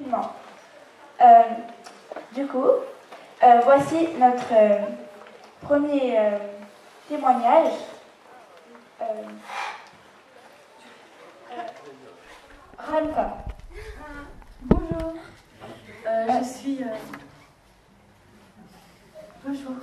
confinement. Du coup, voici notre premier témoignage. Raluca. Bonjour. Je suis... Bonjour.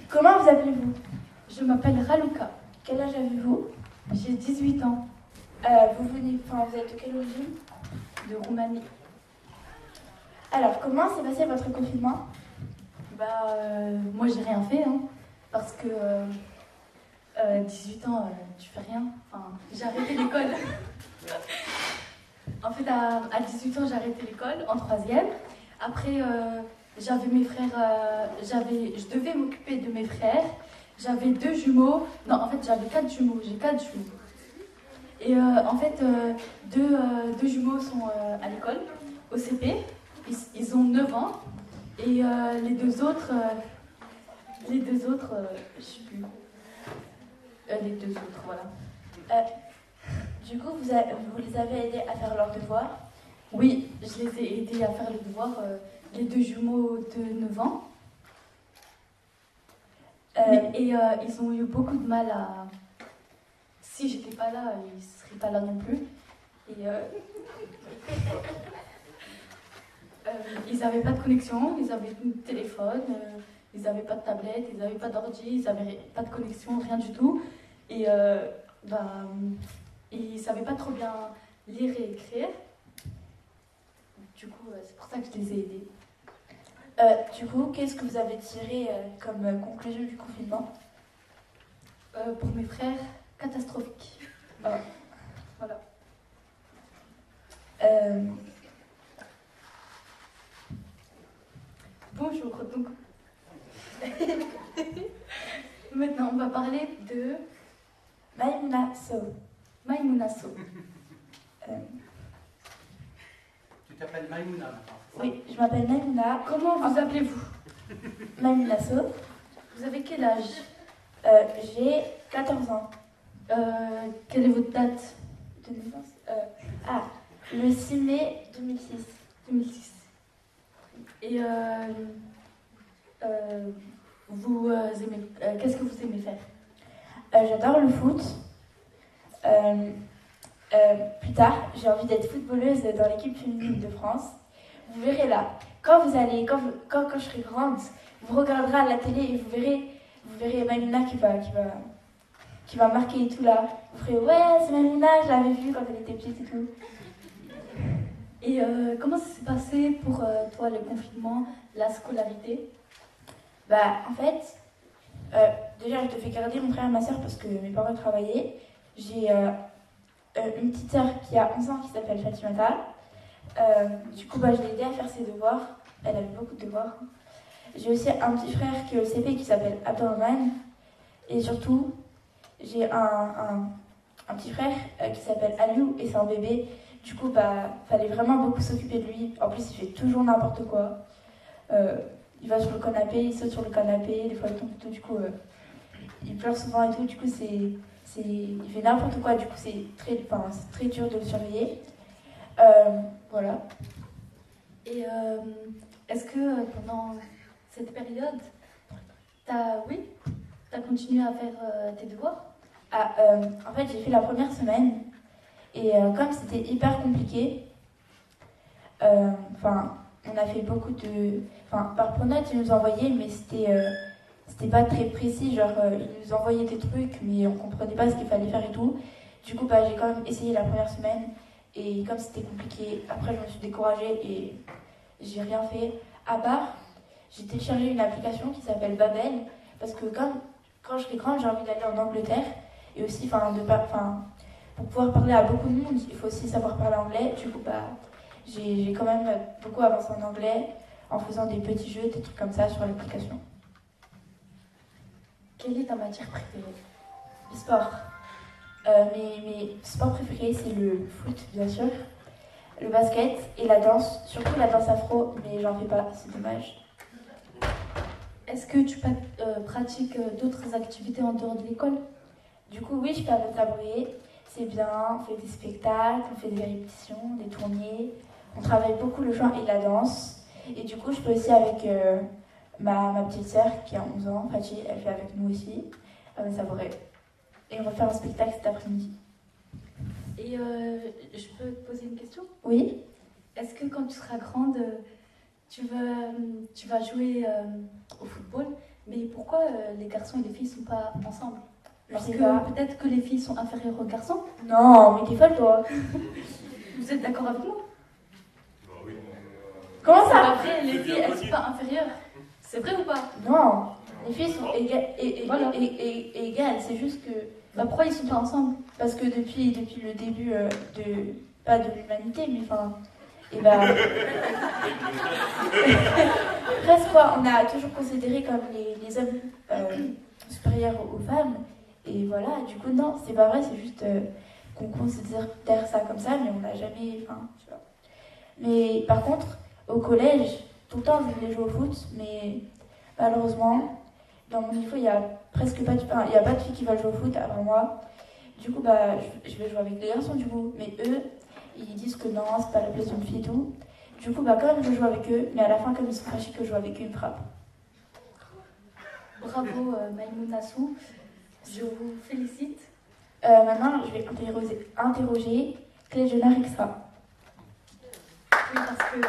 Comment vous appelez-vous? Je m'appelle Raluca. Quel âge avez-vous? J'ai 18 ans. Vous êtes de quelle origine? De Roumanie. Alors, comment s'est passé votre confinement? Moi j'ai rien fait, hein, parce que 18 ans, tu fais rien. Enfin, j'ai arrêté l'école. En fait, à 18 ans, j'ai arrêté l'école en 3e. Après, j'avais mes frères, je devais m'occuper de mes frères. J'avais 2 jumeaux. Non, en fait, j'avais 4 jumeaux. J'ai 4 jumeaux. Et en fait, deux jumeaux sont à l'école, au CP. Ils ont 9 ans. Et les deux autres, je sais plus. Les 2 autres, voilà. Du coup, vous les avez aidés à faire leurs devoirs? Oui, je les ai aidés à faire les devoirs, les 2 jumeaux de 9 ans. Ils ont eu beaucoup de mal à... Si j'étais pas là, ils seraient pas là non plus. Et ils n'avaient pas de connexion, ils avaient un téléphone, ils n'avaient pas de tablette, ils n'avaient pas d'ordi, ils n'avaient pas de connexion, rien du tout. Et ils ne savaient pas trop bien lire et écrire. Du coup, c'est pour ça que je les ai aidés. Du coup, qu'est-ce que vous avez tiré comme conclusion du confinement? Pour mes frères, catastrophique. Voilà. Bonjour, donc. Maintenant, on va parler de Maïmouna Sow. Maïmouna Sow. Tu t'appelles Maïmouna maintenant? Oui, je m'appelle Maïmouna. Comment vous appelez-vous? Maïmouna Sow. Vous avez quel âge? J'ai 14 ans. Quelle est votre date De naissance? Le 6 mai 2006. 2006. Et vous aimez... qu'est-ce que vous aimez faire? J'adore le foot. Plus tard, j'ai envie d'être footballeuse dans l'équipe féminine de France. Vous verrez là, quand je serai grande, vous regarderez à la télé et vous verrez Maïmouna qui va marquer et tout là. Vous ferez ouais, c'est Maïmouna, je l'avais vue quand elle était petite et tout. Et comment ça s'est passé pour toi le confinement, la scolarité? En fait, déjà je devais garder mon frère et ma soeur parce que mes parents travaillaient. J'ai une petite sœur qui a 11 ans qui s'appelle Fatimata. Du coup, je l'ai aidée à faire ses devoirs. Elle avait beaucoup de devoirs. J'ai aussi un petit frère qui est au CP qui s'appelle Abdurrahman. Et surtout, j'ai un petit frère qui s'appelle Aliou et c'est un bébé. Du coup, fallait vraiment beaucoup s'occuper de lui. En plus, il fait toujours n'importe quoi. Il va sur le canapé, il saute sur le canapé, des fois il tombe et tout. Du coup, il pleure souvent et tout. Du coup, il fait n'importe quoi. Du coup, c'est très dur de le surveiller. Voilà. Et est-ce que pendant cette période, t'as continué à faire tes devoirs? En fait, j'ai fait la première semaine. Et comme c'était hyper compliqué, on a fait beaucoup de... par pronote, ils nous envoyaient, mais c'était pas très précis. Genre, ils nous envoyaient des trucs, mais on comprenait pas ce qu'il fallait faire et tout. Du coup, j'ai quand même essayé la première semaine. Et comme c'était compliqué, après, je me suis découragée et j'ai rien fait. À part, j'ai téléchargé une application qui s'appelle Babel. Parce que quand je serai grande, j'ai envie d'aller en Angleterre. Et aussi, pour pouvoir parler à beaucoup de monde, il faut aussi savoir parler anglais. Du coup, j'ai quand même beaucoup avancé en anglais en faisant des petits jeux, des trucs comme ça sur l'application. Quelle est ta matière préférée? Le sport. Mes sports préférés, c'est le foot, bien sûr, le basket et la danse. Surtout la danse afro, mais j'en fais pas, c'est dommage. est-ce que tu pratiques d'autres activités en dehors de l'école? Du coup, oui, je fais avec Tabouret. C'est bien, on fait des spectacles, on fait des répétitions, des tournées. On travaille beaucoup le chant et la danse. Et du coup, je fais aussi avec ma petite sœur qui a 11 ans, Fatih, elle fait avec nous aussi, avec Tabouret. Et on va faire un spectacle cet après-midi. Et je peux te poser une question? Oui? Est-ce que quand tu seras grande, tu vas jouer au football? Mais pourquoi les garçons et les filles ne sont pas ensemble? Parce que peut-être que les filles sont inférieures aux garçons? Non, mais t'es folle toi. Vous êtes d'accord avec moi? Comment ça? Après, les filles, elles ne sont pas inférieures. C'est vrai ou pas? Non, les filles sont Voilà. égales, c'est juste que... Bah, pourquoi ils ne sont pas ensemble? Parce que depuis le début pas de l'humanité, mais enfin... Et bah... presque quoi, on a toujours considéré comme les hommes supérieurs aux femmes. Et voilà, du coup, non, c'est pas vrai, c'est juste qu'on considère ça comme ça, mais on n'a jamais... Enfin, tu vois. Mais par contre, au collège, tout le temps, je voulais jouer au foot, mais malheureusement, dans mon niveau, il n'y a presque pas il y a pas de filles qui veulent jouer au foot avant moi. Du coup, bah, je vais jouer avec les garçons, du coup. Mais eux, ils disent que non, c'est pas la place d'une fille et tout. Du coup, bah, quand même, je joue avec eux, mais à la fin, comme ils sont fâchés que je joue avec eux, ils me frappent. Bravo, Maïmouna Sou. Je vous félicite. Maintenant, je vais interroger Cléjona Rixa. Oui, parce que...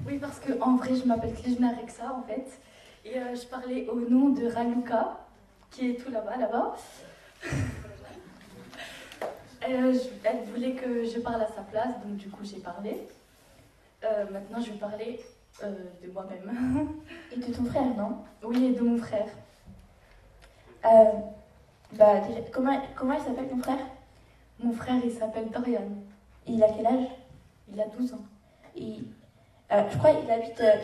Oui, parce que en vrai, je m'appelle Cléjona Rixa, en fait. Et je parlais au nom de Raluca, qui est tout là-bas. Elle voulait que je parle à sa place, donc du coup, j'ai parlé. Maintenant, je vais parler de moi-même. Et de ton frère, non? Oui, et de mon frère. Bah, déjà, comment il s'appelle ton frère? Mon frère, il s'appelle Dorian. Il a quel âge? Il a 12 ans. Je crois qu'il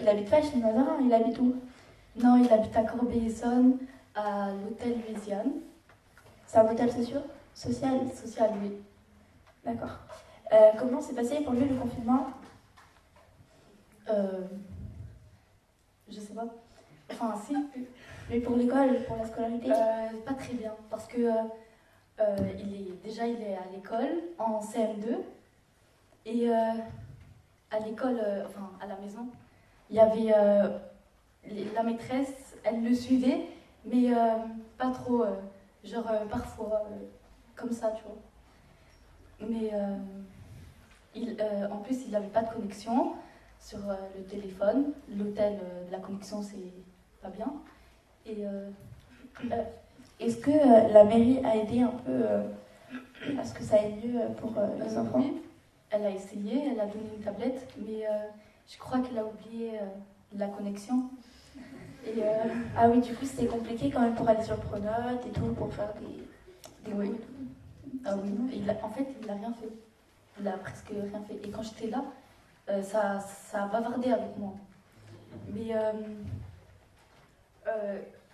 habite pas chez Mazarin, il habite où? Non, il habite à Corbeil-Essonnes, à l'hôtel Louisiane. C'est un hôtel social? Social, oui. D'accord. Comment s'est passé pour lui le confinement? Je sais pas. Enfin, si. Mais pour l'école, pour la scolarité? Pas très bien, parce que il est à l'école en CM2 et à l'école, enfin à la maison, il y avait la maîtresse, elle le suivait, mais pas trop, parfois comme ça, tu vois. Mais en plus, il n'avait pas de connexion sur le téléphone. L'hôtel, la connexion, c'est pas bien. Et est-ce que la mairie a aidé un peu à ce que ça aille mieux pour les enfants? Oui, elle a essayé, elle a donné une tablette, mais je crois qu'elle a oublié la connexion. Et, ah oui, du coup, c'était compliqué quand même pour aller sur le Pronote et tout, pour faire des oui. cours. Ah oui. En fait, il n'a rien fait. Il a presque rien fait. Et quand j'étais là, ça a bavardé avec moi. Mais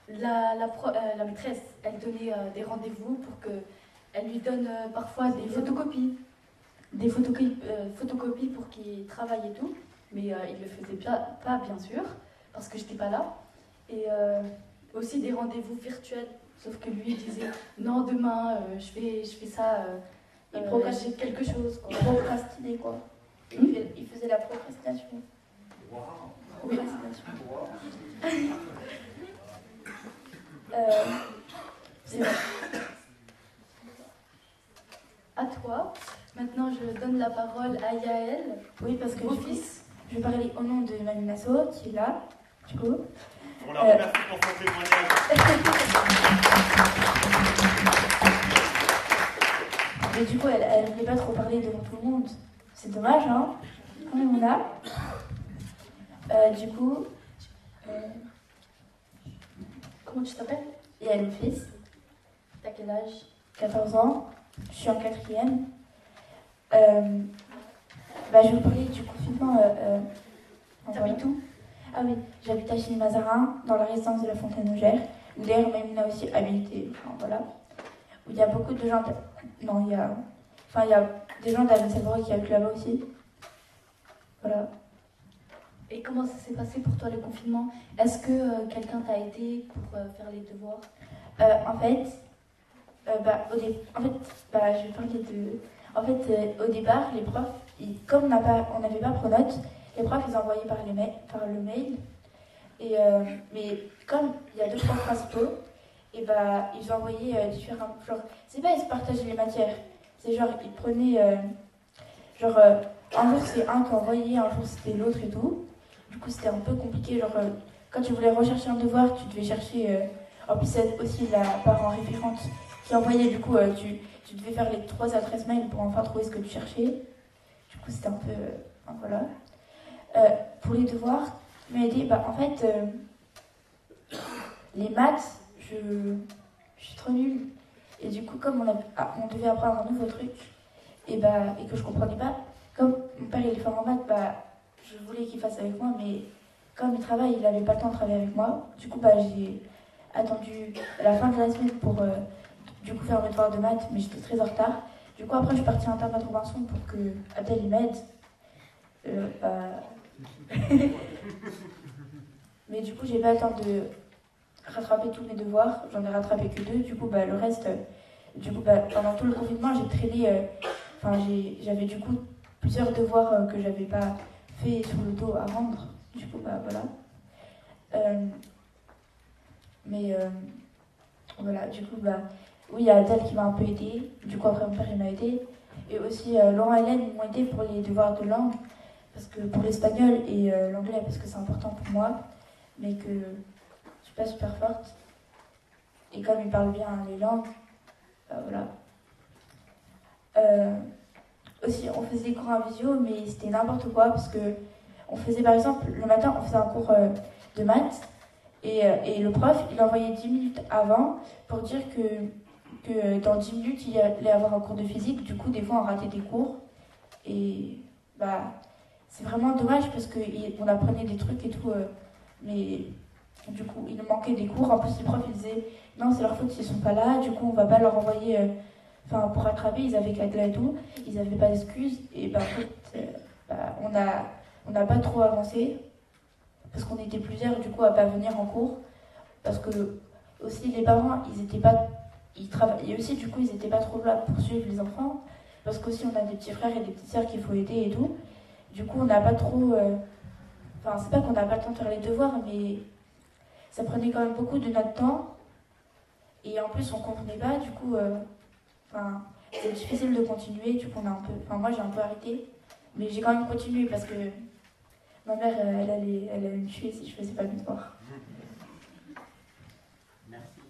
la maîtresse, elle donnait des rendez-vous pour qu'elle lui donne parfois des photocopies. Des photocopies pour qu'il travaille et tout. Mais il ne le faisait pas, bien sûr, parce que j'étais pas là. Et aussi des rendez-vous virtuels. Sauf que lui, il disait non, demain, je fais ça. J'ai quelque chose. Il procrastinait, quoi. Il faisait la procrastination. Oui. C'est vrai. À toi. Maintenant, je donne la parole à Yael. Oui, parce que Mon fils. je vais parler au nom de Mamie Nassau, qui est là, du coup. On la remercie pour son témoignage. Mais du coup, elle ne voulait pas trop parler devant tout le monde. C'est dommage, hein? Quand même, on a. Du coup, Comment tu t'appelles? il y a le fils, T'as quel âge? 14 ans. Je suis en 4e. Je vais vous parler du confinement. T'habites où? Ah oui, j'habite à Chine-Mazarin, dans la résidence de la Fontaine-Augère, où d'ailleurs Maïmouna aussi habite, voilà. Où il y a beaucoup de gens. Non, il y a des gens d'Aven-Savoie qui habitent là-bas aussi. Voilà. Et comment ça s'est passé pour toi le confinement? Est-ce que quelqu'un t'a aidé pour faire les devoirs? En fait, je vais parler de. En fait, au départ, les profs, comme on n'avait pas Pronote, les profs ils envoyaient par le mail. Et, mais comme il y a deux profs principaux, et ils envoyaient différents. Genre, c'est pas ils se partageaient les matières, c'est genre ils prenaient. Un jour c'est un qui envoyait, un jour c'était l'autre et tout. Du coup, c'était un peu compliqué. Genre, quand tu voulais rechercher un devoir, tu devais chercher. En plus, c'est aussi la parent référente qui envoyait. Du coup, tu devais faire les 3 adresses mail pour enfin trouver ce que tu cherchais. Du coup, c'était un peu. Voilà. Pour les devoirs, il m'a aidé. En fait, les maths, je suis trop nulle. Et du coup, comme on devait apprendre un nouveau truc, et que je comprenais pas, comme mon père il est fort en maths, je voulais qu'il fasse avec moi, mais comme il travaille, il n'avait pas le temps de travailler avec moi. Du coup, j'ai attendu la fin de la semaine pour du coup faire mes devoirs de maths, mais j'étais très en retard. Du coup, après, je suis partie à Internet Robinson pour que Adèle m'aide. Mais du coup, j'ai pas le temps de rattraper tous mes devoirs. J'en ai rattrapé que 2. Du coup, le reste, pendant tout le confinement, j'ai traîné. J'avais du coup plusieurs devoirs que j'avais pas fait sur le dos à rendre. Du coup, voilà. Voilà, du coup, oui, il y a Adèle qui m'a un peu aidée. Du coup, après, mon père, il m'a aidée. Et aussi, Laurent et Hélène m'ont aidée pour les devoirs de langue. Parce que pour l'espagnol et l'anglais, parce que c'est important pour moi. Mais que je suis pas super forte. Et comme ils parlent bien les langues, voilà. Aussi, on faisait des cours en visio, mais c'était n'importe quoi. Parce que on faisait, par exemple, le matin, on faisait un cours de maths. Et le prof, il envoyait 10 minutes avant pour dire que dans 10 minutes, il allait avoir un cours de physique. Du coup, des fois, on ratait des cours. Et c'est vraiment dommage parce qu'on apprenait des trucs et tout. Mais du coup, il nous manquait des cours. En plus, les profs, ils disaient non, c'est leur faute s'ils sont pas là. Du coup, on va pas leur envoyer. Pour rattraper, ils avaient qu'à et tout. Ils n'avaient pas d'excuses. Et en fait, on n'a pas trop avancé. Parce qu'on était plusieurs du coup à pas venir en cours, parce que aussi les parents ils travaillaient aussi, du coup ils étaient pas trop là pour suivre les enfants, parce qu'aussi on a des petits frères et des petites sœurs qu'il faut aider et tout. Du coup on n'a pas trop, c'est pas qu'on n'a pas le temps de faire les devoirs, mais ça prenait quand même beaucoup de notre temps, et en plus on comprenait pas, du coup c'est difficile de continuer, du coup moi j'ai un peu arrêté, mais j'ai quand même continué parce que ma mère, elle allait me tuer si je faisais pas mes devoirs. Merci.